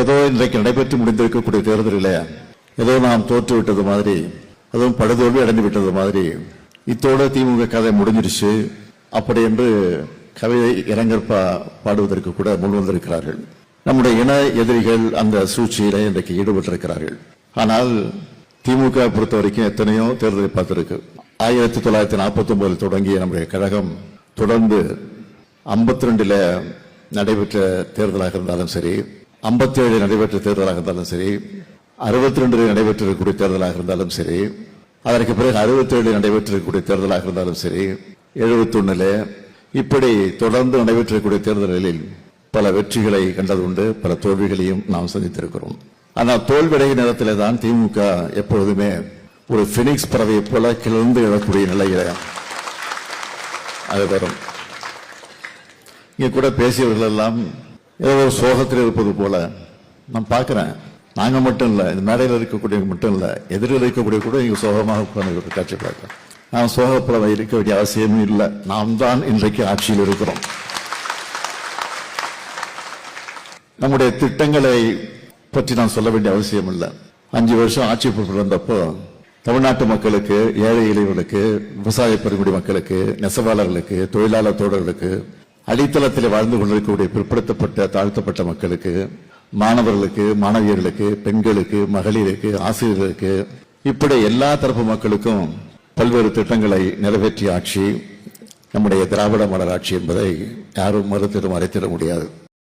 ஏதோ இன்றைக்கு நடைபெற்று முடிந்திருக்கக்கூடிய தேர்தலில் ஏதோ நாம் தோற்றுவிட்டது மாதிரி, அதுவும் படுதோல்வி அடைந்து விட்டது மாதிரி, இத்தோட திமுக கதை முடிஞ்சிருச்சு அப்படி என்று கவிதை இளைஞர் பாடுவதற்கு கூட முன் வந்திருக்கிறார்கள். நம்முடைய இன எதிரிகள் அந்த சூழ்ச்சியில இன்றைக்கு ஈடுபட்டிருக்கிறார்கள். ஆனால் திமுக பொறுத்த வரைக்கும் எத்தனையோ தேர்தலை பார்த்திருக்கு. 1949 தொடங்கிய நம்முடைய கழகம் தொடர்ந்து 52 நடைபெற்ற தேர்தலாக இருந்தாலும் சரி, 57 நடைபெற்ற தேர்தலாக இருந்தாலும் சரி, 62 நடைபெற்றிருக்கக்கூடிய தேர்தலாக இருந்தாலும் சரி, அதற்கு பிறகு 67 நடைபெற்றிருக்கக்கூடிய தேர்தலாக இருந்தாலும் சரி, 71 இப்படி தொடர்ந்து நடைபெற்றிருக்கக்கூடிய தேர்தல்களில் பல வெற்றிகளை கண்டதுண்டு, பல தோல்விகளையும் நாம் சந்தித்திருக்கிறோம். ஆனால் தோல்வியடைய நேரத்தில் தான் திமுக எப்பொழுதுமே ஒரு பினிக்ஸ் பறவையை போல கிளர்ந்து எழக்கூடிய நிலையில அது வரும். இங்க கூட பேசியவர்கள் எல்லாம் ஏதோ ஒரு சோகத்தில் இருப்பது போல நான் பார்க்கிறேன். நாங்க மட்டும் இல்ல, இந்த மேடையில் இருக்கக்கூடிய மட்டும் இல்ல, எதிரில் இருக்கக்கூடிய கூட இங்க சோகமாக உட்கார்ந்து காட்சி பார்க்கிறேன். நாம் சோகப்பட இருக்க வேண்டிய அவசியமும் இல்லை. நாம் தான் இன்றைக்கு ஆட்சியில் இருக்கிறோம். நம்முடைய திட்டங்களை பற்றி நான் சொல்ல வேண்டிய அவசியம் இல்லை. 5 வருஷம் ஆட்சி பொறுப்பில் வந்தப்போ தமிழ்நாட்டு மக்களுக்கு, ஏழை எளியவர்களுக்கு, விவசாய பெருங்குடி மக்களுக்கு, நெசவாளர்களுக்கு, தொழிலாளர் தோழர்களுக்கு, அடித்தளத்தில் வாழ்ந்து கொண்டிருக்கக்கூடிய பிற்படுத்தப்பட்ட தாழ்த்தப்பட்ட மக்களுக்கு, மாணவர்களுக்கு, மாணவியர்களுக்கு, பெண்களுக்கு, மகளிருக்கு, ஆசிரியர்களுக்கு, இப்படி எல்லா தரப்பு மக்களுக்கும் பல்வேறு திட்டங்களை நிறைவேற்றிய ஆட்சி நம்முடைய திராவிட மாடல் ஆட்சி என்பதை யாரும் மறுத்திட முடியாது.